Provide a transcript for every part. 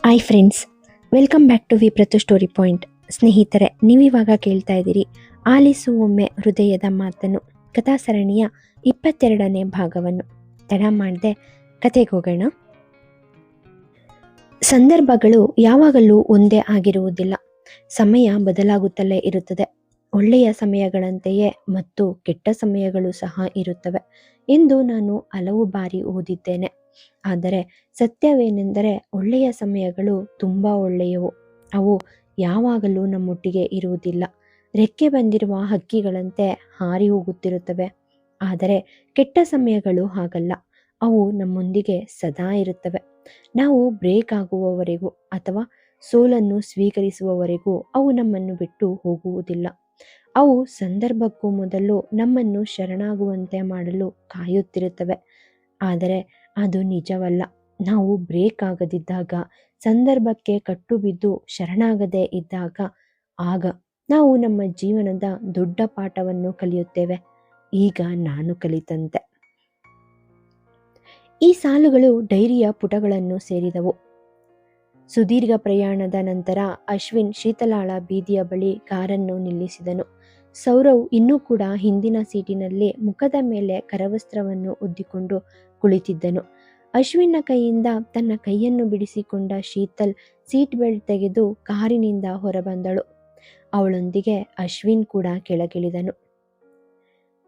Hi friends, welcome back to ವಿಪ್ರತು story point. ಸ್ನೇಹಿತರೆ, ನೀವಿವಾಗ ಕೇಳ್ತಾ ಇದ್ದೀರಿ ಆಲಿಸು ಒಮ್ಮೆ ಹೃದಯದ ಮಾತನ್ನು, ಕಥಾ ಸರಣಿಯ 22ನೇ ಭಾಗವನ್ನು. ತಡ ಮಾಡದೆ ಕತೆಗೆ ಹೋಗೋಣ. ಸಂದರ್ಭಗಳು ಯಾವಾಗಲೂ ಒಂದೇ ಆಗಿರುವುದಿಲ್ಲ. ಸಮಯ ಬದಲಾಗುತ್ತಲೇ ಇರುತ್ತದೆ. ಒಳ್ಳೆಯ ಸಮಯಗಳಂತೆಯೇ ಮತ್ತು ಕೆಟ್ಟ ಸಮಯಗಳು ಸಹ ಇರುತ್ತವೆ ಎಂದು ನಾನು ಹಲವು ಬಾರಿ ಓದಿದ್ದೇನೆ. ಆದರೆ ಸತ್ಯವೇನೆಂದರೆ, ಒಳ್ಳೆಯ ಸಮಯಗಳು ತುಂಬ ಒಳ್ಳೆಯವು. ಅವು ಯಾವಾಗಲೂ ನಮ್ಮೊಟ್ಟಿಗೆ ಇರುವುದಿಲ್ಲ. ರೆಕ್ಕೆ ಬಂದಿರುವ ಹಕ್ಕಿಗಳಂತೆ ಹಾರಿ ಹೋಗುತ್ತಿರುತ್ತವೆ. ಆದರೆ ಕೆಟ್ಟ ಸಮಯಗಳು ಹಾಗಲ್ಲ. ಅವು ನಮ್ಮೊಂದಿಗೆ ಸದಾ ಇರುತ್ತವೆ. ನಾವು ಬ್ರೇಕ್ ಆಗುವವರೆಗೂ ಅಥವಾ ಸೋಲನ್ನು ಸ್ವೀಕರಿಸುವವರೆಗೂ ಅವು ನಮ್ಮನ್ನು ಬಿಟ್ಟು ಹೋಗುವುದಿಲ್ಲ. ಅವು ಸಂದರ್ಭಕ್ಕೂ ಮೊದಲು ನಮ್ಮನ್ನು ಶರಣಾಗುವಂತೆ ಮಾಡಲು ಕಾಯುತ್ತಿರುತ್ತವೆ. ಆದರೆ ಅದು ನಿಜವಲ್ಲ. ನಾವು ಬ್ರೇಕ್ ಆಗದಿದ್ದಾಗ, ಸಂದರ್ಭಕ್ಕೆ ಕಟ್ಟು ಬಿದ್ದು ಶರಣಾಗದೇ ಇದ್ದಾಗ, ಆಗ ನಾವು ನಮ್ಮ ಜೀವನದ ದೊಡ್ಡ ಪಾಠವನ್ನು ಕಲಿಯುತ್ತೇವೆ. ಈಗ ನಾನು ಕಲಿತಂತೆ. ಈ ಸಾಲುಗಳು ಡೈರಿಯ ಪುಟಗಳನ್ನು ಸೇರಿದವು. ಸುದೀರ್ಘ ಪ್ರಯಾಣದ ನಂತರ ಅಶ್ವಿನ್ ಶೀತಲಾಳ ಬೀದಿಯ ಬಳಿ ಕಾರನ್ನು ನಿಲ್ಲಿಸಿದನು. ಸೌರವ್ ಇನ್ನೂ ಕೂಡ ಹಿಂದಿನ ಸೀಟಿನಲ್ಲಿ ಮುಖದ ಮೇಲೆ ಕರವಸ್ತ್ರವನ್ನು ಒದ್ದಿಕೊಂಡು ಕುಳಿತಿದ್ದನು. ಅಶ್ವಿನ್ನ ಕೈಯಿಂದ ತನ್ನ ಕೈಯನ್ನು ಬಿಡಿಸಿಕೊಂಡ ಶೀತಲ್ ಸೀಟ್ ಬೆಲ್ಟ್ ತೆಗೆದು ಕಾರಿನಿಂದ ಹೊರಬಂದಳು. ಅವಳೊಂದಿಗೆ ಅಶ್ವಿನ್ ಕೂಡ ಕೆಳಗಿಳಿದನು.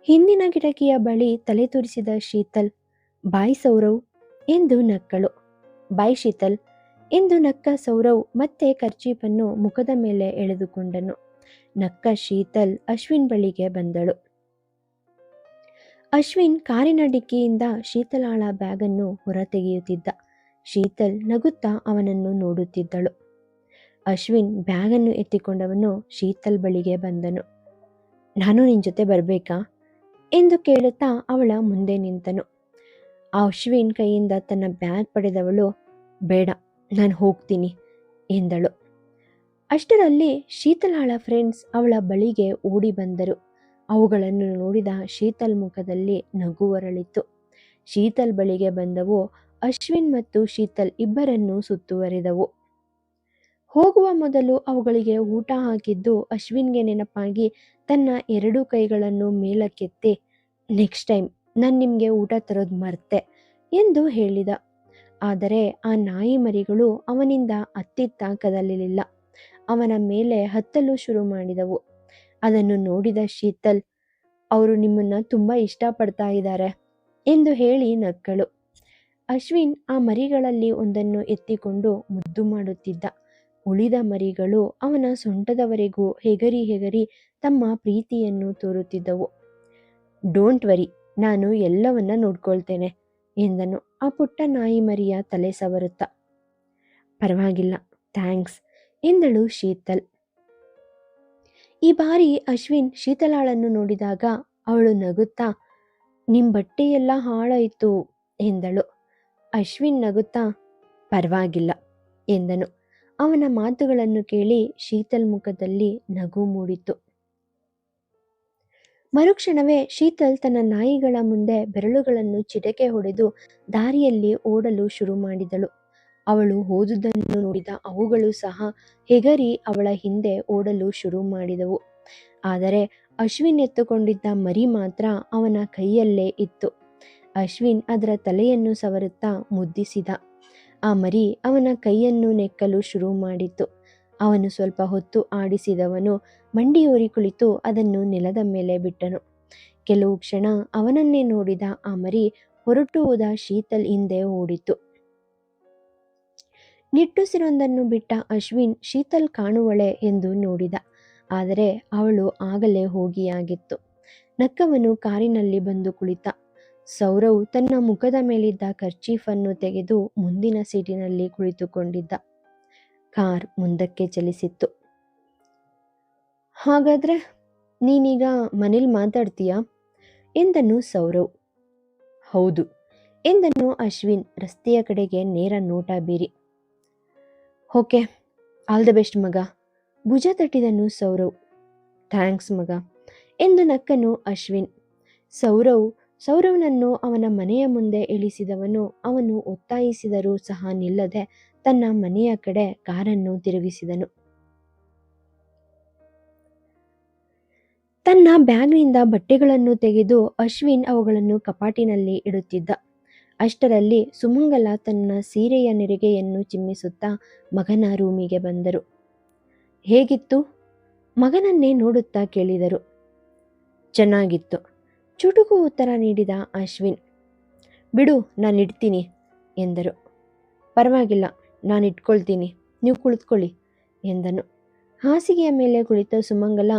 ಹಿಂದಿನ ಕಿಟಕಿಯ ಬಳಿ ತಲೆ ತೂರಿಸಿದ ಶೀತಲ್, ಬಾಯ್ ಸೌರವ್ ಎಂದು ನಕ್ಕಳು. ಬಾಯ್ ಶೀತಲ್ ಎಂದು ನಕ್ಕ ಸೌರವ್ ಮತ್ತೆ ಕರ್ಚೀಪನ್ನು ಮುಖದ ಮೇಲೆ ಎಳೆದುಕೊಂಡನು. ನಕ್ಕ ಶೀತಲ್ ಅಶ್ವಿನ್ ಬಳಿಗೆ ಬಂದಳು. ಅಶ್ವಿನ್ ಕಾರಿನ ಡಿಕ್ಕಿಯಿಂದ ಶೀತಲಾಳ ಬ್ಯಾಗನ್ನು ಹೊರತೆಗೆಯುತ್ತಿದ್ದ. ಶೀತಲ್ ನಗುತ್ತಾ ಅವನನ್ನು ನೋಡುತ್ತಿದ್ದಳು. ಅಶ್ವಿನ್ ಬ್ಯಾಗನ್ನು ಎತ್ತಿಕೊಂಡವನು ಶೀತಲ್ ಬಳಿಗೆ ಬಂದನು. ನಾನು ನಿನ್ನ ಜೊತೆ ಬರಬೇಕಾ ಎಂದು ಕೇಳುತ್ತಾ ಅವಳ ಮುಂದೆ ನಿಂತನು. ಅಶ್ವಿನ್ ಕೈಯಿಂದ ತನ್ನ ಬ್ಯಾಗ್ ಪಡೆದವಳು, ಬೇಡ, ನಾನು ಹೋಗ್ತೀನಿ ಎಂದಳು. ಅಷ್ಟರಲ್ಲಿ ಶೀತಲಾಳ ಫ್ರೆಂಡ್ಸ್ ಅವಳ ಬಳಿಗೆ ಓಡಿ ಬಂದರು. ಅವುಗಳನ್ನು ನೋಡಿದ ಶೀತಲ್ ಮುಖದಲ್ಲಿ ನಗು ಅರಳಿತು. ಶೀತಲ್ ಬಳಿಗೆ ಬಂದವು ಅಶ್ವಿನ್ ಮತ್ತು ಶೀತಲ್ ಇಬ್ಬರನ್ನೂ ಸುತ್ತುವರಿದವು. ಹೋಗುವ ಮೊದಲು ಅವುಗಳಿಗೆ ಊಟ ಹಾಕಿದ್ದು ಅಶ್ವಿನ್ಗೆ ನೆನಪಾಗಿ ತನ್ನ 2 ಕೈಗಳನ್ನು ಮೇಲಕ್ಕೆತ್ತಿ, ನೆಕ್ಸ್ಟ್ ಟೈಮ್ ನಾನು ನಿಮಗೆ ಊಟ ತರೋದು ಮರ್ತೆ ಎಂದು ಹೇಳಿದ. ಆದರೆ ಆ ನಾಯಿ ಮರಿಗಳು ಅವನಿಂದ ಅತ್ತಿತ್ತ ಕದಲಿಲ್ಲ. ಅವನ ಮೇಲೆ ಹತ್ತಲು ಶುರು ಮಾಡಿದವು. ಅದನ್ನು ನೋಡಿದ ಶೀತಲ್, ಅವರು ನಿಮ್ಮನ್ನ ತುಂಬಾ ಇಷ್ಟಪಡ್ತಾ ಇದ್ದಾರೆ ಎಂದು ಹೇಳಿ ನಕ್ಕಳು. ಅಶ್ವಿನ್ ಆ ಮರಿಗಳಲ್ಲಿ ಒಂದನ್ನು ಎತ್ತಿಕೊಂಡು ಮುದ್ದು ಮಾಡುತ್ತಿದ್ದ. ಉಳಿದ ಮರಿಗಳು ಅವನ ಸೊಂಟದವರೆಗೂ ಹೆಗರಿ ಹೆಗರಿ ತಮ್ಮ ಪ್ರೀತಿಯನ್ನು ತೋರುತ್ತಿದ್ದವು. ಡೋಂಟ್ ವರಿ, ನಾನು ಎಲ್ಲವನ್ನ ನೋಡ್ಕೊಳ್ತೇನೆ ಎಂದನು ಆ ಪುಟ್ಟ ನಾಯಿ ಮರಿಯ ತಲೆ ಸವರುತ್ತಾ. ಪರವಾಗಿಲ್ಲ, ಥ್ಯಾಂಕ್ಸ್ ಎಂದಳು ಶೀತಲ್. ಈ ಬಾರಿ ಅಶ್ವಿನ್ ಶೀತಲಾಳನ್ನು ನೋಡಿದಾಗ ಅವಳು ನಗುತ್ತಾ, ನಿಮ್ ಬಟ್ಟೆಯೆಲ್ಲ ಹಾಳಾಯಿತು ಎಂದಳು. ಅಶ್ವಿನ್ ನಗುತ್ತಾ, ಪರವಾಗಿಲ್ಲ ಎಂದನು. ಅವನ ಮಾತುಗಳನ್ನು ಕೇಳಿ ಶೀತಲ್ ಮುಖದಲ್ಲಿ ನಗು ಮೂಡಿತು. ಮರುಕ್ಷಣವೇ ಶೀತಲ್ ತನ್ನ ನಾಯಿಗಳ ಮುಂದೆ ಬೆರಳುಗಳನ್ನು ಚಿಟಕೆ ಹೊಡೆದು ದಾರಿಯಲ್ಲಿ ಓಡಲು ಶುರು ಮಾಡಿದಳು. ಅವಳು ಹೋದುದನ್ನು ನೋಡಿದ ಅವುಗಳು ಸಹ ಹೆಗರಿ ಅವಳ ಹಿಂದೆ ಓಡಲು ಶುರು ಮಾಡಿದವು. ಆದರೆ ಅಶ್ವಿನ್ ಎತ್ತುಕೊಂಡಿದ್ದ ಮರಿ ಮಾತ್ರ ಅವನ ಕೈಯಲ್ಲೇ ಇತ್ತು. ಅಶ್ವಿನ್ ಅದರ ತಲೆಯನ್ನು ಸವರುತ್ತಾ ಮುದ್ದಿಸಿದ. ಆ ಮರಿ ಅವನ ಕೈಯನ್ನು ನೆಕ್ಕಲು ಶುರು ಮಾಡಿತು. ಅವನು ಸ್ವಲ್ಪ ಹೊತ್ತು ಆಡಿಸಿದವನು ಮಂಡಿಯೂರಿ ಕುಳಿತು ಅದನ್ನು ನೆಲದ ಮೇಲೆ ಬಿಟ್ಟನು. ಕೆಲವು ಕ್ಷಣ ಅವನನ್ನೇ ನೋಡಿದ ಆ ಮರಿ ಹೊರಟು ಹೋದ ಶೀತಲ್ ಹಿಂದೆ ಓಡಿತು. ನಿಟ್ಟುಸಿರೊಂದನ್ನು ಬಿಟ್ಟ ಅಶ್ವಿನ್ ಶೀತಲ್ ಕಾಣುವಳೆ ಎಂದು ನೋಡಿದ. ಆದರೆ ಅವಳು ಆಗಲೇ ಹೋಗಿಯಾಗಿತ್ತು. ನಕ್ಕವನು ಕಾರಿನಲ್ಲಿ ಬಂದು ಕುಳಿತ. ಸೌರವ್ ತನ್ನ ಮುಖದ ಮೇಲಿದ್ದ ಕರ್ಚೀಫನ್ನು ತೆಗೆದು ಮುಂದಿನ ಸೀಟಿನಲ್ಲಿ ಕುಳಿತುಕೊಂಡಿದ್ದ. ಕಾರ್ ಮುಂದಕ್ಕೆ ಚಲಿಸಿತ್ತು. ಹಾಗಾದ್ರೆ ನೀನೀಗ ಮನೇಲಿ ಮಾತಾಡ್ತೀಯಾ ಎಂದನು ಸೌರವ್. ಹೌದು ಎಂದನು ಅಶ್ವಿನ್ ರಸ್ತೆಯ ಕಡೆಗೆ ನೇರ ನೋಟ ಬೀರಿ. ಓಕೆ, ಆಲ್ ದ ಬೆಸ್ಟ್ ಮಗ, ಭುಜ ತಟ್ಟಿದನು ಸೌರವ್. ಥ್ಯಾಂಕ್ಸ್ ಮಗ ಎಂದು ನಕ್ಕನು ಅಶ್ವಿನ್. ಸೌರವ್ನನ್ನು ಅವನ ಮನೆಯ ಮುಂದೆ ಇಳಿಸಿದವನು ಅವನು ಒತ್ತಾಯಿಸಿದರೂ ಸಹ ನಿಲ್ಲದೆ ತನ್ನ ಮನೆಯ ಕಡೆ ಕಾರನ್ನು ತಿರುಗಿಸಿದನು. ತನ್ನ ಬ್ಯಾಗ್ನಿಂದ ಬಟ್ಟೆಗಳನ್ನು ತೆಗೆದು ಅಶ್ವಿನ್ ಅವುಗಳನ್ನು ಕಪಾಟಿನಲ್ಲಿ ಇಡುತ್ತಿದ್ದ. ಅಷ್ಟರಲ್ಲಿ ಸುಮಂಗಲ ತನ್ನ ಸೀರೆಯ ನೆರಿಗೆಯನ್ನು ಚಿಮ್ಮಿಸುತ್ತಾ ಮಗನ ರೂಮಿಗೆ ಬಂದರು. ಹೇಗಿತ್ತು? ಮಗನನ್ನೇ ನೋಡುತ್ತಾ ಕೇಳಿದರು. ಚೆನ್ನಾಗಿತ್ತು, ಚುಟುಕು ಉತ್ತರ ನೀಡಿದ ಅಶ್ವಿನ್. ಬಿಡು, ನಾನಿಡ್ತೀನಿ ಎಂದರು. ಪರವಾಗಿಲ್ಲ, ನಾನಿಟ್ಕೊಳ್ತೀನಿ, ನೀವು ಕುಳಿತುಕೊಳ್ಳಿ ಎಂದನು. ಹಾಸಿಗೆಯ ಮೇಲೆ ಕುಳಿತ ಸುಮಂಗಲ,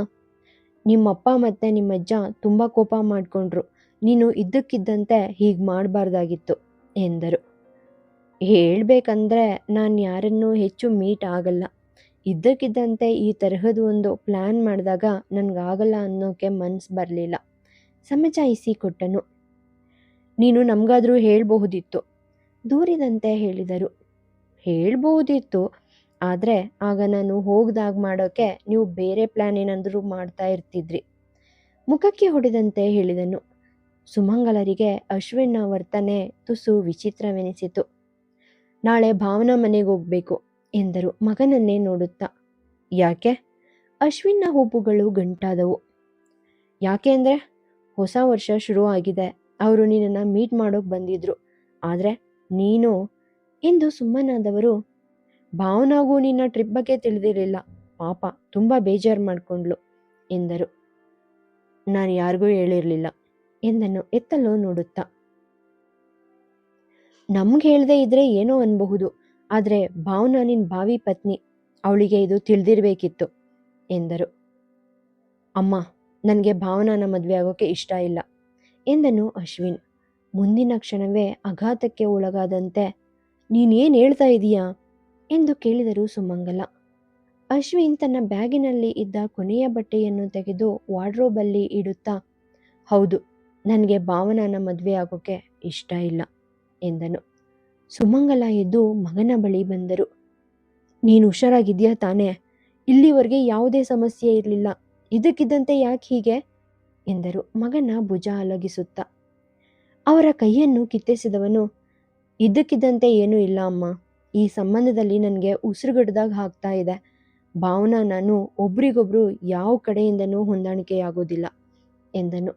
ನಿಮ್ಮಪ್ಪ ಮತ್ತು ನಿಮ್ಮಜ್ಜ ತುಂಬ ಕೋಪ ಮಾಡಿಕೊಂಡ್ರು. ನೀನು ಇದ್ದಕ್ಕಿದ್ದಂತೆ ಹೀಗೆ ಮಾಡಬಾರ್ದಾಗಿತ್ತು ಎಂದರು. ಹೇಳ್ಬೇಕಂದ್ರೆ ನಾನು ಯಾರನ್ನೂ ಹೆಚ್ಚು ಮೀಟ್ ಆಗಲ್ಲ. ಇದ್ದಕ್ಕಿದ್ದಂತೆ ಈ ತರಹದ ಒಂದು ಪ್ಲ್ಯಾನ್ ಮಾಡಿದಾಗ ನನಗಾಗಲ್ಲ ಅನ್ನೋಕ್ಕೆ ಮನಸ್ಸು ಬರಲಿಲ್ಲ, ಸಮಜಾಯಿಸಿ ಕೊಟ್ಟನು. ನೀನು ನಮಗಾದರೂ ಹೇಳಬಹುದಿತ್ತು, ದೂರಿದಂತೆ ಹೇಳಿದರು. ಹೇಳ್ಬಹುದಿತ್ತು, ಆದರೆ ಆಗ ನಾನು ಹೋಗ್ದಾಗ ಮಾಡೋಕ್ಕೆ ನೀವು ಬೇರೆ ಪ್ಲ್ಯಾನ್ ಏನಾದರೂ ಮಾಡ್ತಾ ಇರ್ತಿದ್ರಿ, ಮುಖಕ್ಕೆ ಹೊಡೆದಂತೆ ಹೇಳಿದನು. ಸುಮಂಗಲರಿಗೆ ಅಶ್ವಿನ್ನ ವರ್ತನೆ ತುಸು ವಿಚಿತ್ರವೆನಿಸಿತು. ನಾಳೆ ಭಾವನಾ ಮನೆಗೆ ಹೋಗ್ಬೇಕು ಎಂದರು ಮಗನನ್ನೇ ನೋಡುತ್ತಾ. ಯಾಕೆ? ಅಶ್ವಿನ್ನ ಹುಬ್ಬುಗಳು ಗಂಟಾದವು. ಯಾಕೆ ಅಂದರೆ, ಹೊಸ ವರ್ಷ ಶುರು ಆಗಿದೆ, ಅವರು ನಿನ್ನನ್ನು ಮೀಟ್ ಮಾಡೋಕೆ ಬಂದಿದ್ರು, ಆದರೆ ನೀನು ಎಂದು ಸುಮ್ಮನಾದವರು, ಭಾವನಾಗೂ ನಿನ್ನ ಟ್ರಿಪ್ ಬಗ್ಗೆ ತಿಳಿದಿರಲಿಲ್ಲ, ಪಾಪ ತುಂಬ ಬೇಜಾರು ಮಾಡಿಕೊಂಡ್ಲು ಎಂದರು. ನಾನು ಯಾರಿಗೂ ಹೇಳಿರಲಿಲ್ಲ ಎಂದನು ಎತ್ತಲು ನೋಡುತ್ತಾ. ನಮ್ಗೆ ಹೇಳದೇ ಇದ್ರೆ ಏನೋ ಅನ್ಬಹುದು, ಆದರೆ ಭಾವನಾ ನಿನ್ನ ಭಾವಿ ಪತ್ನಿ, ಅವಳಿಗೆ ಇದು ತಿಳಿದಿರಬೇಕಿತ್ತು ಎಂದರು. ಅಮ್ಮ, ನನಗೆ ಭಾವನಾನ ಮದುವೆ ಆಗೋಕ್ಕೆ ಇಷ್ಟ ಇಲ್ಲ ಎಂದನು ಅಶ್ವಿನ್. ಮುಂದಿನ ಕ್ಷಣವೇ ಆಘಾತಕ್ಕೆ ಒಳಗಾದಂತೆ, ನೀನೇನು ಹೇಳ್ತಾ ಇದೀಯಾ ಎಂದು ಕೇಳಿದರು ಸುಮಂಗಲ. ಅಶ್ವಿನ್ ತನ್ನ ಬ್ಯಾಗಿನಲ್ಲಿ ಇದ್ದ ಕೊನೆಯ ಬಟ್ಟೆಯನ್ನು ತೆಗೆದು ವಾರ್ಡ್ರೋಬಲ್ಲಿ ಇಡುತ್ತಾ, ಹೌದು, ನನಗೆ ಭಾವನಾನ ಮದುವೆ ಆಗೋಕ್ಕೆ ಇಷ್ಟ ಇಲ್ಲ ಎಂದನು. ಸುಮಂಗಲ ಎದ್ದು ಮಗನ ಬಳಿ ಬಂದರು. ನೀನು ಹುಷಾರಾಗಿದ್ಯಾ ತಾನೇ? ಇಲ್ಲಿವರೆಗೆ ಯಾವುದೇ ಸಮಸ್ಯೆ ಇರಲಿಲ್ಲ, ಇದಕ್ಕಿದ್ದಂತೆ ಯಾಕೆ ಹೀಗೆ ಎಂದರು ಮಗನ ಭುಜ ಅಲಗಿಸುತ್ತಾ. ಅವರ ಕೈಯನ್ನು ಕಿತ್ತೆಸಿದವನು, ಇದ್ದಕ್ಕಿದ್ದಂತೆ ಏನೂ ಇಲ್ಲ ಅಮ್ಮ, ಈ ಸಂಬಂಧದಲ್ಲಿ ನನಗೆ ಉಸಿರುಗಡ್ದಾಗ ಆಗ್ತಾ ಇದೆ. ಭಾವನಾ ನಾನು ಒಬ್ರಿಗೊಬ್ರು ಯಾವ ಕಡೆಯಿಂದನೂ ಹೊಂದಾಣಿಕೆಯಾಗೋದಿಲ್ಲ ಎಂದನು.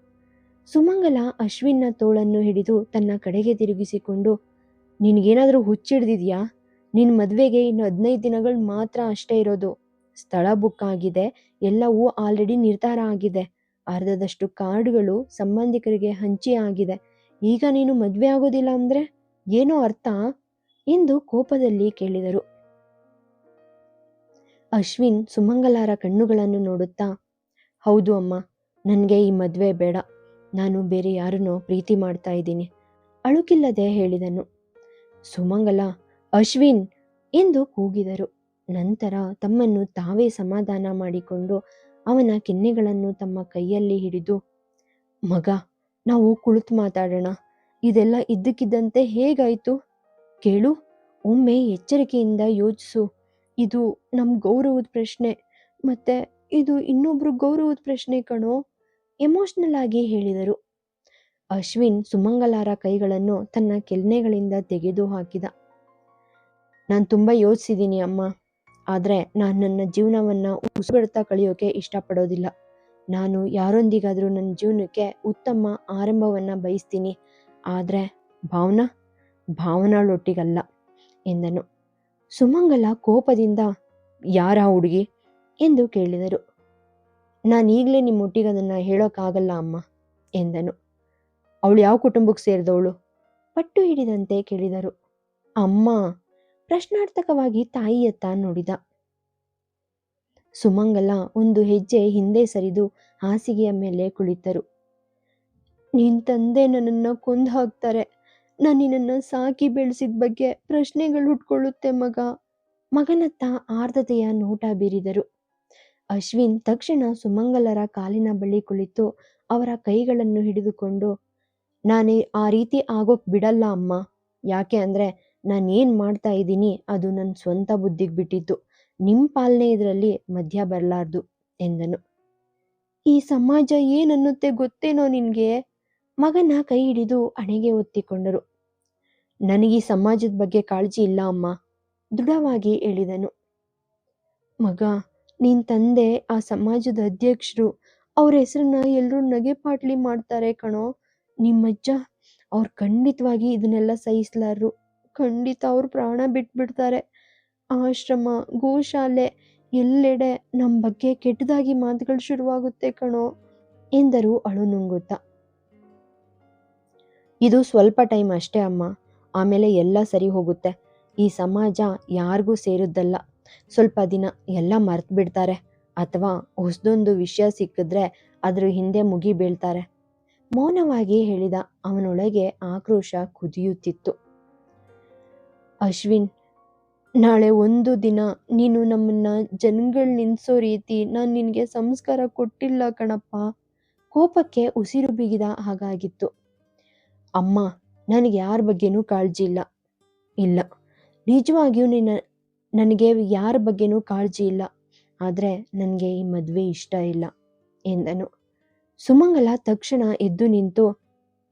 ಸುಮಂಗಲ ಅಶ್ವಿನ್ನ ತೋಳನ್ನು ಹಿಡಿದು ತನ್ನ ಕಡೆಗೆ ತಿರುಗಿಸಿಕೊಂಡು, ನಿನಗೇನಾದರೂ ಹುಚ್ಚಿಡ್ದಿದ್ಯಾ? ನಿನ್ನ ಮದುವೆಗೆ ಇನ್ನು 15 ದಿನಗಳು ಮಾತ್ರ ಅಷ್ಟೇ ಇರೋದು. ಸ್ಥಳ ಬುಕ್ ಆಗಿದೆ, ಎಲ್ಲವೂ ಆಲ್ರೆಡಿ ನಿರ್ಧಾರ ಆಗಿದೆ, ಅರ್ಧದಷ್ಟು ಕಾರ್ಡ್ಗಳು ಸಂಬಂಧಿಕರಿಗೆ ಹಂಚಿ ಆಗಿದೆ. ಈಗ ನೀನು ಮದುವೆ ಆಗೋದಿಲ್ಲ ಅಂದರೆ ಏನೋ ಅರ್ಥ ಎಂದು ಕೋಪದಲ್ಲಿ ಕೇಳಿದರು. ಅಶ್ವಿನ್ ಸುಮಂಗಲಾರ ಕಣ್ಣುಗಳನ್ನು ನೋಡುತ್ತಾ, ಹೌದು ಅಮ್ಮ, ನನಗೆ ಈ ಮದುವೆ ಬೇಡ, ನಾನು ಬೇರೆ ಯಾರನ್ನೋ ಪ್ರೀತಿ ಮಾಡ್ತಾ ಇದ್ದೀನಿ ಅಳುಕಿಲ್ಲದೆ ಹೇಳಿದನು. ಸುಮಂಗಲ, ಅಶ್ವಿನ್ ಎಂದು ಕೂಗಿದರು. ನಂತರ ತಮ್ಮನ್ನು ತಾವೇ ಸಮಾಧಾನ ಮಾಡಿಕೊಂಡು ಅವನ ಕೆನ್ನೆಗಳನ್ನು ತಮ್ಮ ಕೈಯಲ್ಲಿ ಹಿಡಿದು, ಮಗ, ನಾವು ಕುಳಿತು ಮಾತಾಡೋಣ, ಇದೆಲ್ಲ ಇದ್ದಕ್ಕಿದ್ದಂತೆ ಹೇಗಾಯಿತು ಕೇಳು, ಒಮ್ಮೆ ಎಚ್ಚರಿಕೆಯಿಂದ ಯೋಚಿಸು, ಇದು ನಮ್ಮ ಗೌರವದ ಪ್ರಶ್ನೆ, ಮತ್ತೆ ಇದು ಇನ್ನೊಬ್ರು ಗೌರವದ ಪ್ರಶ್ನೆ ಕಣೋ ಎಮೋಷ್ನಲ್ ಆಗಿ ಹೇಳಿದರು. ಅಶ್ವಿನ್ ಸುಮಂಗಲಾರ ಕೈಗಳನ್ನು ತನ್ನ ಕೆನ್ನೆಗಳಿಂದ ತೆಗೆದು ಹಾಕಿದ. ನಾನು ತುಂಬ ಯೋಚಿಸಿದ್ದೀನಿ ಅಮ್ಮ, ಆದರೆ ನಾನು ನನ್ನ ಜೀವನವನ್ನು ಉಸಿರುಗಡ್ತಾ ಕಳೆಯೋಕೆ ಇಷ್ಟಪಡೋದಿಲ್ಲ. ನಾನು ಯಾರೊಂದಿಗಾದರೂ ನನ್ನ ಜೀವನಕ್ಕೆ ಉತ್ತಮ ಆರಂಭವನ್ನು ಬಯಸ್ತೀನಿ, ಆದರೆ ಭಾವನಾಳೊಟ್ಟಿಗಲ್ಲ ಎಂದನು. ಸುಮಂಗಲ ಕೋಪದಿಂದ, ಯಾರ ಹುಡುಗಿ ಎಂದು ಕೇಳಿದರು. ನಾನೀಗಲೇ ನಿಮ್ಮೊಟ್ಟಿಗೆ ಅದನ್ನು ಹೇಳೋಕ್ಕಾಗಲ್ಲ ಅಮ್ಮ ಎಂದನು. ಅವಳು ಯಾವ ಕುಟುಂಬಕ್ಕೆ ಸೇರಿದವಳು ಪಟ್ಟು ಹಿಡಿದಂತೆ ಕೇಳಿದರು. ಅಮ್ಮ ಪ್ರಶ್ನಾರ್ಥಕವಾಗಿ ತಾಯಿಯತ್ತ ನೋಡಿದ. ಸುಮಂಗಲ ಒಂದು ಹೆಜ್ಜೆ ಹಿಂದೆ ಸರಿದು ಹಾಸಿಗೆಯ ಮೇಲೆ ಕುಳಿತರು. ನಿನ್ ತಂದೆ ನನ್ನನ್ನು ಕೊಂದು ಹಾಕ್ತಾರೆ, ನಾನು ನಿನ್ನನ್ನು ಸಾಕಿ ಬೆಳೆಸಿದ ಬಗ್ಗೆ ಪ್ರಶ್ನೆಗಳು ಹುಟ್ಕೊಳ್ಳುತ್ತೆ ಮಗ. ಮಗನತ್ತ ಆರ್ದ್ರತೆಯ ನೋಟ ಬೀರಿದರು. ಅಶ್ವಿನ್ ತಕ್ಷಣ ಸುಮಂಗಲರ ಕಾಲಿನ ಬಳಿ ಕುಳಿತು ಅವರ ಕೈಗಳನ್ನು ಹಿಡಿದುಕೊಂಡು, ನಾನು ಆ ರೀತಿ ಆಗೋಕ್ ಬಿಡಲ್ಲ ಅಮ್ಮ, ಯಾಕೆ ಅಂದರೆ ನಾನೇನು ಮಾಡ್ತಾ ಇದ್ದೀನಿ ಅದು ನನ್ನ ಸ್ವಂತ ಬುದ್ಧಿಗೆ ಬಿಟ್ಟಿದ್ದು, ನಿಮ್ಮ ಪಾಲನೆ ಇದರಲ್ಲಿ ಮಧ್ಯ ಬರಲಾರ್ದು ಎಂದನು. ಈ ಸಮಾಜ ಏನನ್ನುತ್ತೆ ಗೊತ್ತೇನೋ ನಿನಗೆ? ಮಗನ ಕೈ ಹಿಡಿದು ಹಣೆಗೆ ಒತ್ತಿಕೊಂಡರು. ನನಗೀ ಸಮಾಜದ ಬಗ್ಗೆ ಕಾಳಜಿ ಇಲ್ಲ ಅಮ್ಮ, ದೃಢವಾಗಿ ಹೇಳಿದನು. ಮಗ, ನಿನ್ ತಂದೆ ಆ ಸಮಾಜದ ಅಧ್ಯಕ್ಷರು. ಅವ್ರ ಹೆಸರನ್ನ ಎಲ್ಲರೂ ನಗೆಪಾಟ್ಲಿ ಮಾಡ್ತಾರೆ ಕಣೋ. ನಿಮ್ಮಜ್ಜ ಅವ್ರು ಖಂಡಿತವಾಗಿ ಇದನ್ನೆಲ್ಲ ಸಹಿಸ್ಲಾರ್ರು. ಖಂಡಿತ ಅವ್ರು ಪ್ರಾಣ ಬಿಟ್ಬಿಡ್ತಾರೆ. ಆಶ್ರಮ, ಗೋಶಾಲೆ ಎಲ್ಲೆಡೆ ನಮ್ಮ ಬಗ್ಗೆ ಕೆಟ್ಟದಾಗಿ ಮಾತುಗಳು ಶುರುವಾಗುತ್ತೆ ಕಣೋ ಎಂದರು ಅಳುನುಂಗುತ್ತಾ. ಇದು ಸ್ವಲ್ಪ ಟೈಮ್ ಅಷ್ಟೇ ಅಮ್ಮ, ಆಮೇಲೆ ಎಲ್ಲ ಸರಿ ಹೋಗುತ್ತೆ. ಈ ಸಮಾಜ ಯಾರಿಗೂ ಸೇರಿದ್ದಲ್ಲ. ಸ್ವಲ್ಪ ದಿನ ಎಲ್ಲ ಮರ್ತು ಬಿಡ್ತಾರೆ, ಅಥವಾ ಹೊಸದೊಂದು ವಿಷಯ ಸಿಕ್ಕಿದ್ರೆ ಅದ್ರ ಹಿಂದೆ ಮುಗಿ ಬೀಳ್ತಾರೆ. ಮೌನವಾಗಿ ಹೇಳಿದ ಅವನೊಳಗೆ ಆಕ್ರೋಶ ಕುದಿಯುತ್ತಿತ್ತು. ಅಶ್ವಿನ್, ನಾಳೆ ಒಂದು ದಿನ ನೀನು ನಮ್ಮನ್ನ ಜನಗಳು ನಿನ್ಸೋ ರೀತಿ ನಾನು ನಿನಗೆ ಸಂಸ್ಕಾರ ಕೊಟ್ಟಿಲ್ಲ ಕಣಪ್ಪ. ಕೋಪಕ್ಕೆ ಉಸಿರು ಬಿಗಿದ ಹಾಗಾಗಿತ್ತು. ಅಮ್ಮ, ನನಗೆ ಯಾರ ಬಗ್ಗೆನೂ ಕಾಳಜಿ ಇಲ್ಲ. ಇಲ್ಲ, ನಿಜವಾಗಿಯೂ ನನಗೆ ಯಾರ ಬಗ್ಗೆನೂ ಕಾಳಜಿ ಇಲ್ಲ. ಆದರೆ ನನಗೆ ಈ ಮದುವೆ ಇಷ್ಟ ಇಲ್ಲ ಎಂದನು. ಸುಮಂಗಲ ತಕ್ಷಣ ಎದ್ದು ನಿಂತು,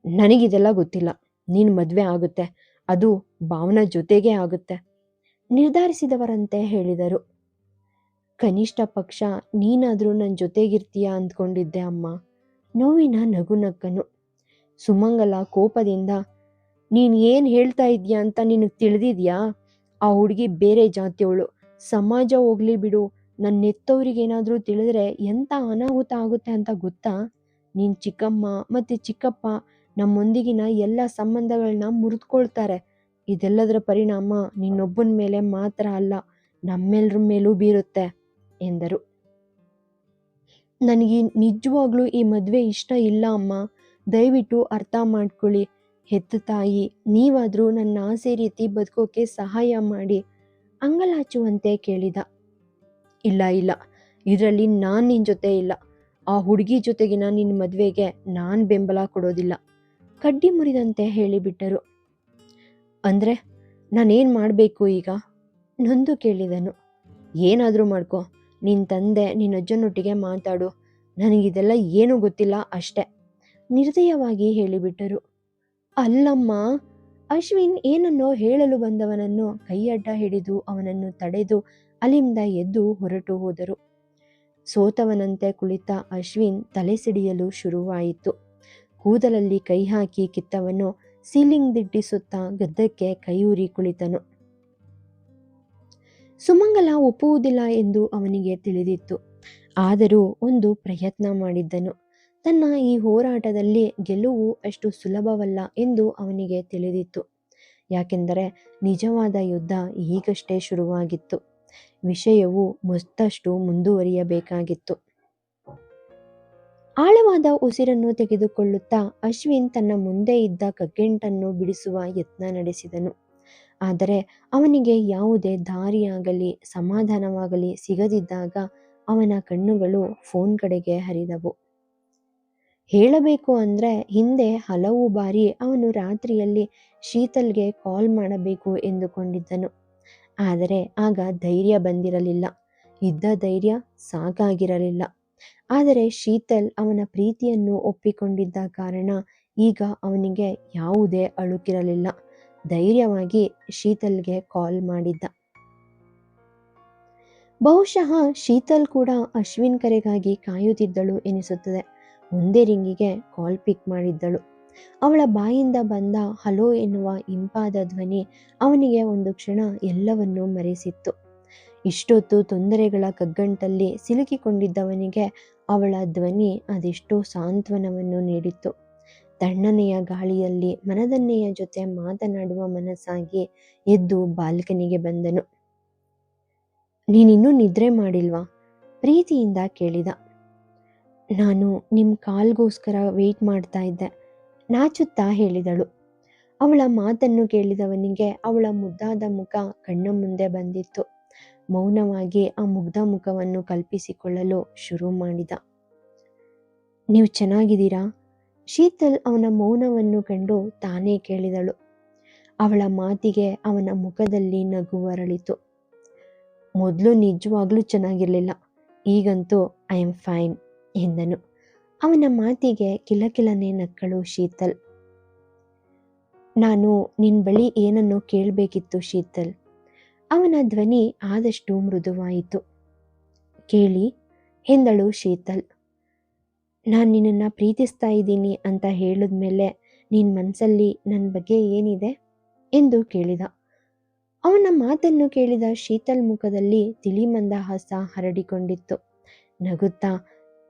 ನನಗಿದೆಲ್ಲ ಗೊತ್ತಿಲ್ಲ. ನೀನು ಮದುವೆ ಆಗುತ್ತೆ, ಅದು ಭಾವನ ಜೊತೆಗೇ ಆಗುತ್ತೆ ನಿರ್ಧರಿಸಿದವರಂತೆ ಹೇಳಿದರು. ಕನಿಷ್ಠ ಪಕ್ಷ ನೀನಾದರೂ ನನ್ನ ಜೊತೆಗಿರ್ತೀಯ ಅಂದ್ಕೊಂಡಿದ್ದೆ ಅಮ್ಮ. ನೋವಿನ ನಗು ನಕ್ಕನು. ಸುಮಂಗಲ ಕೋಪದಿಂದ, ನೀನು ಏನು ಹೇಳ್ತಾ ಇದೀಯ ಅಂತ ನಿನಗೆ ತಿಳಿದಿದ್ಯಾ? ಆ ಹುಡುಗಿ ಬೇರೆ ಜಾತಿಯವಳು. ಸಮಾಜ ಹೋಗ್ಲಿ ಬಿಡು, ನನ್ನ ನೆತ್ತವ್ರಿಗೇನಾದರೂ ತಿಳಿದ್ರೆ ಎಂಥ ಅನಾಹುತ ಆಗುತ್ತೆ ಅಂತ ಗೊತ್ತಾ? ನಿನ್ನ ಚಿಕ್ಕಮ್ಮ ಮತ್ತು ಚಿಕ್ಕಪ್ಪ ನಮ್ಮೊಂದಿಗಿನ ಎಲ್ಲ ಸಂಬಂಧಗಳನ್ನ ಮುರಿದುಕೊಳ್ತಾರೆ. ಇದೆಲ್ಲದರ ಪರಿಣಾಮ ನಿನ್ನೊಬ್ಬನ ಮೇಲೆ ಮಾತ್ರ ಅಲ್ಲ, ನಮ್ಮೆಲ್ಲರ ಮೇಲೂ ಬೀರುತ್ತೆ ಎಂದರು. ನನಗೆ ನಿಜವಾಗ್ಲೂ ಈ ಮದುವೆ ಇಷ್ಟ ಇಲ್ಲ ಅಮ್ಮ. ದಯವಿಟ್ಟು ಅರ್ಥ ಮಾಡ್ಕೊಳ್ಳಿ. ಹೆತ್ತ ತಾಯಿ ನೀವಾದರೂ ನನ್ನ ಆಸೆ ರೀತಿ ಬದುಕೋಕೆ ಸಹಾಯ ಮಾಡಿ ಅಂಗಲಾಚುವಂತೆ ಕೇಳಿದ. ಇಲ್ಲ ಇಲ್ಲ, ಇದರಲ್ಲಿ ನಾನು ನಿನ್ನ ಜೊತೆ ಇಲ್ಲ. ಆ ಹುಡುಗಿ ಜೊತೆಗಿನ ನಿನ್ನ ಮದುವೆಗೆ ನಾನು ಬೆಂಬಲ ಕೊಡೋದಿಲ್ಲ ಕಡ್ಡಿ ಮುರಿದಂತೆ ಹೇಳಿಬಿಟ್ಟರು. ಅಂದರೆ ನಾನೇನು ಮಾಡಬೇಕು ಈಗ? ನೊಂದು ಕೇಳಿದನು. ಏನಾದರೂ ಮಾಡ್ಕೊ. ನಿನ್ನ ತಂದೆ ನಿನ್ನ ಅಜ್ಜನೊಟ್ಟಿಗೆ ಮಾತಾಡು. ನನಗಿದೆಲ್ಲ ಏನೂ ಗೊತ್ತಿಲ್ಲ ಅಷ್ಟೆ ನಿರ್ದಯವಾಗಿ ಹೇಳಿಬಿಟ್ಟರು. ಅಲ್ಲಮ್ಮ, ಅಶ್ವಿನ್ ಏನನ್ನೋ ಹೇಳಲು ಬಂದವನನ್ನು ಕೈಯಡ್ಡ ಹಿಡಿದು ಅವನನ್ನು ತಡೆದು ಅಲ್ಲಿಂದ ಎದ್ದು ಹೊರಟು ಹೋದರು. ಸೋತವನಂತೆ ಕುಳಿತ ಅಶ್ವಿನ್ ತಲೆ ಸಿಡಿಯಲು ಶುರುವಾಯಿತು. ಕೂದಲಲ್ಲಿ ಕೈ ಹಾಕಿ ಕಿತ್ತವನು ಸೀಲಿಂಗ್ ದಿಟ್ಟಿಸುತ್ತಾ ಗದ್ದಕ್ಕೆ ಕೈಯೂರಿ ಕುಳಿತನು. ಸುಮಂಗಲ ಒಪ್ಪುವುದಿಲ್ಲ ಎಂದು ಅವನಿಗೆ ತಿಳಿದಿತ್ತು. ಆದರೂ ಒಂದು ಪ್ರಯತ್ನ ಮಾಡಿದ್ದನು. ತನ್ನ ಈ ಹೋರಾಟದಲ್ಲಿ ಗೆಲುವು ಅಷ್ಟು ಸುಲಭವಲ್ಲ ಎಂದು ಅವನಿಗೆ ತಿಳಿದಿತ್ತು. ಯಾಕೆಂದರೆ ನಿಜವಾದ ಯುದ್ಧ ಈಗಷ್ಟೇ ಶುರುವಾಗಿತ್ತು. ವಿಷಯವು ಮತ್ತಷ್ಟು ಮುಂದುವರಿಯಬೇಕಾಗಿತ್ತು. ಆಳವಾದ ಉಸಿರನ್ನು ತೆಗೆದುಕೊಳ್ಳುತ್ತಾ ಅಶ್ವಿನ್ ತನ್ನ ಮುಂದೆ ಇದ್ದ ಕಗ್ಗೆಂಟನ್ನು ಬಿಡಿಸುವ ಯತ್ನ ನಡೆಸಿದನು. ಆದರೆ ಅವನಿಗೆ ಯಾವುದೇ ದಾರಿಯಾಗಲಿ ಸಮಾಧಾನವಾಗಲಿ ಸಿಗದಿದ್ದಾಗ ಅವನ ಕಣ್ಣುಗಳು ಫೋನ್ ಕಡೆಗೆ ಹರಿದವು. ಹೇಳಬೇಕು ಅಂದರೆ ಹಿಂದೆ ಹಲವು ಬಾರಿ ಅವನು ರಾತ್ರಿಯಲ್ಲಿ ಶೀತಲ್ಗೆ ಕಾಲ್ ಮಾಡಬೇಕು ಎಂದುಕೊಂಡಿದ್ದನು. ಆದರೆ ಆಗ ಧೈರ್ಯ ಬಂದಿರಲಿಲ್ಲ. ಇದ್ದ ಧೈರ್ಯ ಸಾಕಾಗಿರಲಿಲ್ಲ. ಆದರೆ ಶೀತಲ್ ಅವನ ಪ್ರೀತಿಯನ್ನು ಒಪ್ಪಿಕೊಂಡಿದ್ದ ಕಾರಣ ಈಗ ಅವನಿಗೆ ಯಾವುದೇ ಅಳುಕಿರಲಿಲ್ಲ. ಧೈರ್ಯವಾಗಿ ಶೀತಲ್ಗೆ ಕಾಲ್ ಮಾಡಿದ್ದ. ಬಹುಶಃ ಶೀತಲ್ ಕೂಡ ಅಶ್ವಿನ್ ಕರೆಗಾಗಿ ಕಾಯುತ್ತಿದ್ದಳು ಎನಿಸುತ್ತದೆ. ಒಂದೇ ರಿಂಗಿಗೆ ಕಾಲ್ ಪಿಕ್ ಮಾಡಿದ್ದಳು. ಅವಳ ಬಾಯಿಂದ ಬಂದ ಹಲೋ ಎನ್ನುವ ಇಂಪಾದ ಧ್ವನಿ ಅವನಿಗೆ ಒಂದು ಕ್ಷಣ ಎಲ್ಲವನ್ನೂ ಮರೆಸಿತ್ತು. ಇಷ್ಟೊತ್ತು ತೊಂದರೆಗಳ ಕಗ್ಗಂಟಲ್ಲಿ ಸಿಲುಕಿಕೊಂಡಿದ್ದವನಿಗೆ ಅವಳ ಧ್ವನಿ ಅದೆಷ್ಟೋ ಸಾಂತ್ವನವನ್ನು ನೀಡಿತ್ತು. ತಣ್ಣನೆಯ ಗಾಳಿಯಲ್ಲಿ ಮನದನ್ನೆಯ ಜೊತೆ ಮಾತನಾಡುವ ಮನಸ್ಸಾಗಿ ಎದ್ದು ಬಾಲ್ಕನಿಗೆ ಬಂದನು. ನೀನಿನ್ನೂ ನಿದ್ರೆ ಮಾಡಿಲ್ವಾ? ಪ್ರೀತಿಯಿಂದ ಕೇಳಿದ. ನಾನು ನಿಮ್ಮ ಕಾಲ್ಗೋಸ್ಕರ ವೆಯ್ಟ್ ಮಾಡ್ತಾ ಇದ್ದೆ ನಾಚುತ್ತಾ ಹೇಳಿದಳು. ಅವಳ ಮಾತನ್ನು ಕೇಳಿದವನಿಗೆ ಅವಳ ಮುದ್ದಾದ ಮುಖ ಕಣ್ಣ ಮುಂದೆ ಬಂದಿತ್ತು. ಮೌನವಾಗಿ ಆ ಮುಗ್ಧ ಮುಖವನ್ನು ಕಲ್ಪಿಸಿಕೊಳ್ಳಲು ಶುರು ಮಾಡಿದ. ನೀವು ಚೆನ್ನಾಗಿದ್ದೀರಾ? ಶೀತಲ್ ಅವನ ಮೌನವನ್ನು ಕಂಡು ತಾನೇ ಕೇಳಿದಳು. ಅವಳ ಮಾತಿಗೆ ಅವನ ಮುಖದಲ್ಲಿ ನಗು ಅರಳಿತು. ಮೊದಲು ನಿಜವಾಗ್ಲೂ ಚೆನ್ನಾಗಿರಲಿಲ್ಲ, ಈಗಂತೂ ಐ ಆಮ್ ಫೈನ್ ಎಂದನು. ಅವನ ಮಾತಿಗೆ ಕಿಲಕಿಲನೆ ನಕ್ಕಳು ಶೀತಲ್. ನಾನು ನಿನ್ನ ಬಳಿ ಏನನ್ನೋ ಕೇಳಬೇಕಿತ್ತು ಶೀತಲ್. ಅವನ ಧ್ವನಿ ಆದಷ್ಟು ಮೃದುವಾಯಿತು. ಕೇಳಿ ಎಂದಳು ಶೀತಲ್. ನಾನು ನಿನ್ನನ್ನು ಪ್ರೀತಿಸ್ತಾ ಇದ್ದೀನಿ ಅಂತ ಹೇಳಿದ್ಮೇಲೆ ನಿನ್ನ ಮನಸ್ಸಲ್ಲಿ ನನ್ನ ಬಗ್ಗೆ ಏನಿದೆ ಎಂದು ಕೇಳಿದ. ಅವನ ಮಾತನ್ನು ಕೇಳಿದ ಶೀತಲ್ ಮುಖದಲ್ಲಿ ತಿಳಿ ಮಂದಹಾಸ ಹರಡಿಕೊಂಡಿತ್ತು. ನಗುತ್ತಾ,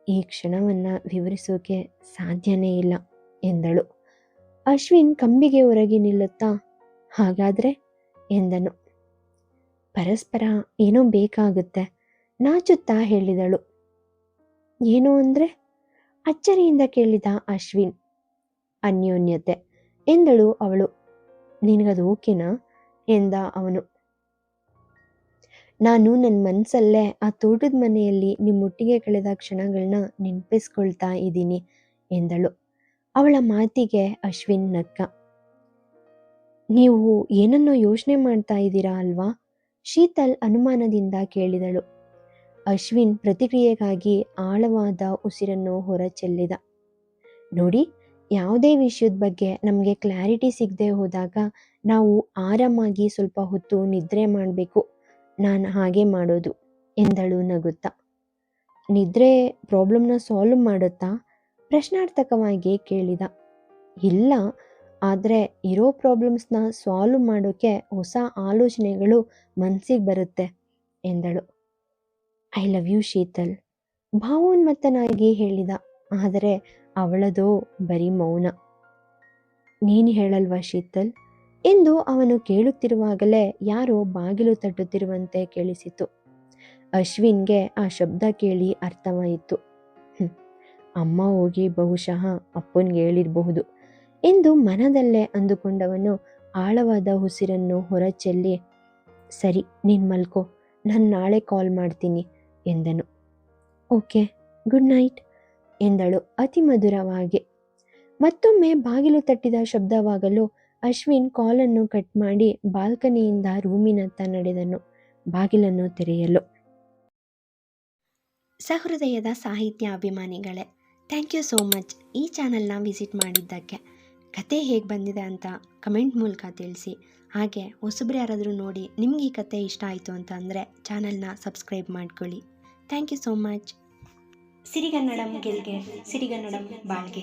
ಈ ಕ್ಷಣವನ್ನು ವಿವರಿಸೋಕೆ ಸಾಧ್ಯನೇ ಇಲ್ಲ ಎಂದಳು. ಅಶ್ವಿನ್ ಕಂಬಿಗೆ ಹೊರಗೆ ನಿಲ್ಲುತ್ತಾ, ಹಾಗಾದ್ರೆ ಎಂದನು. ಪರಸ್ಪರ ಏನೋ ಬೇಕಾಗುತ್ತೆ, ನಾಚುತ್ತಾ ಹೇಳಿದಳು. ಏನು ಅಂದ್ರೆ ಅಚ್ಚರಿಯಿಂದ ಕೇಳಿದ ಅಶ್ವಿನ್. ಅನ್ಯೋನ್ಯತೆ ಎಂದಳು ಅವಳು. ನಿನಗದು ಓಕೆನಾ ಎಂದ ಅವನು. ನಾನು ನನ್ನ ಮನಸ್ಸಲ್ಲೇ ಆ ತೋಟದ ಮನೆಯಲ್ಲಿ ನಿಮ್ಮೊಟ್ಟಿಗೆ ಕಳೆದ ಕ್ಷಣಗಳನ್ನ ನೆನಪಿಸ್ಕೊಳ್ತಾ ಇದ್ದೀನಿ ಎಂದಳು. ಅವಳ ಮಾತಿಗೆ ಅಶ್ವಿನ್ ನಕ್ಕ. ನೀವು ಏನನ್ನೋ ಯೋಚನೆ ಮಾಡ್ತಾ ಇದ್ದೀರಾ ಅಲ್ವಾ? ಶೀತಲ್ ಅನುಮಾನದಿಂದ ಕೇಳಿದಳು. ಅಶ್ವಿನ್ ಪ್ರತಿಕ್ರಿಯೆಗಾಗಿ ಆಳವಾದ ಉಸಿರನ್ನು ಹೊರಚೆಲ್ಲಿದ. ನೋಡಿ, ಯಾವುದೇ ವಿಷಯದ ಬಗ್ಗೆ ನಮಗೆ ಕ್ಲಾರಿಟಿ ಸಿಗದೆ ಹೋದಾಗ ನಾವು ಆರಾಮಾಗಿ ಸ್ವಲ್ಪ ಹೊತ್ತು ನಿದ್ರೆ ಮಾಡಬೇಕು. ನಾನು ಹಾಗೆ ಮಾಡೋದು ಎಂದಳು ನಗುತ್ತಾ. ನಿದ್ರೆ ಪ್ರಾಬ್ಲಮ್ನ ಸಾಲ್ವ್ ಮಾಡುತ್ತಾ? ಪ್ರಶ್ನಾರ್ಥಕವಾಗಿ ಕೇಳಿದ. ಇಲ್ಲ, ಆದರೆ ಇರೋ ಪ್ರಾಬ್ಲಮ್ಸ್ನ ಸಾಲ್ವ್ ಮಾಡೋಕ್ಕೆ ಹೊಸ ಆಲೋಚನೆಗಳು ಮನಸ್ಸಿಗೆ ಬರುತ್ತೆ ಎಂದಳು. ಐ ಲವ್ ಯು ಶೀತಲ್, ಭಾವೋನ್ಮತ್ತನಾಗಿ ಹೇಳಿದ. ಆದರೆ ಅವಳದೋ ಬರೀ ಮೌನ. ನೀನು ಹೇಳಲ್ವಾ ಶೀತಲ್ ಎಂದು ಅವನು ಕೇಳುತ್ತಿರುವಾಗಲೇ ಯಾರೋ ಬಾಗಿಲು ತಟ್ಟುತ್ತಿರುವಂತೆ ಕೇಳಿಸಿತು. ಅಶ್ವಿನ್ಗೆ ಆ ಶಬ್ದ ಕೇಳಿ ಅರ್ಥವಾಯಿತು. ಅಮ್ಮ ಹೋಗಿ ಬಹುಶಃ ಅಪ್ಪನಿಗೆ ಹೇಳಿರಬಹುದು ಎಂದು ಮನದಲ್ಲೇ ಅಂದುಕೊಂಡವನು ಆಳವಾದ ಉಸಿರನ್ನು ಹೊರಚೆಲ್ಲಿ, ಸರಿ ನೀನು ಮಲ್ಕೋ, ನಾನು ನಾಳೆ ಕಾಲ್ ಮಾಡ್ತೀನಿ ಎಂದನು. ಓಕೆ, ಗುಡ್ ನೈಟ್ ಎಂದಳು ಅತಿ ಮಧುರವಾಗಿ. ಮತ್ತೊಮ್ಮೆ ಬಾಗಿಲು ತಟ್ಟಿದ ಶಬ್ದವಾಗಲು ಅಶ್ವಿನ್ ಕಾಲನ್ನು ಕಟ್ ಮಾಡಿ ಬಾಲ್ಕನಿಯಿಂದ ರೂಮಿನತ್ತ ನಡೆದನು, ಬಾಗಿಲನ್ನು ತೆರೆಯಲು. ಸಹೃದಯದ ಸಾಹಿತ್ಯ ಅಭಿಮಾನಿಗಳೇ, ಥ್ಯಾಂಕ್ ಯು ಸೋ ಮಚ್ ಈ ಚಾನಲ್ನ ವಿಸಿಟ್ ಮಾಡಿದ್ದಕ್ಕೆ. ಕತೆ ಹೇಗೆ ಬಂದಿದೆ ಅಂತ ಕಮೆಂಟ್ ಮೂಲಕ ತಿಳಿಸಿ. ಹಾಗೆ ಹೊಸಬ್ರು ಯಾರಾದರೂ ನೋಡಿ ನಿಮ್ಗೆ ಈ ಕತೆ ಇಷ್ಟ ಆಯಿತು ಅಂತ ಅಂದರೆ ಚಾನಲ್ನ ಸಬ್ಸ್ಕ್ರೈಬ್ ಮಾಡ್ಕೊಳ್ಳಿ. Thank you so much. ಸಿರಿಗನ್ನಡಂ ಗೆಲ್ಗೆ, ಸಿರಿಗನ್ನಡಂ ಬಾಳ್ಗೆ.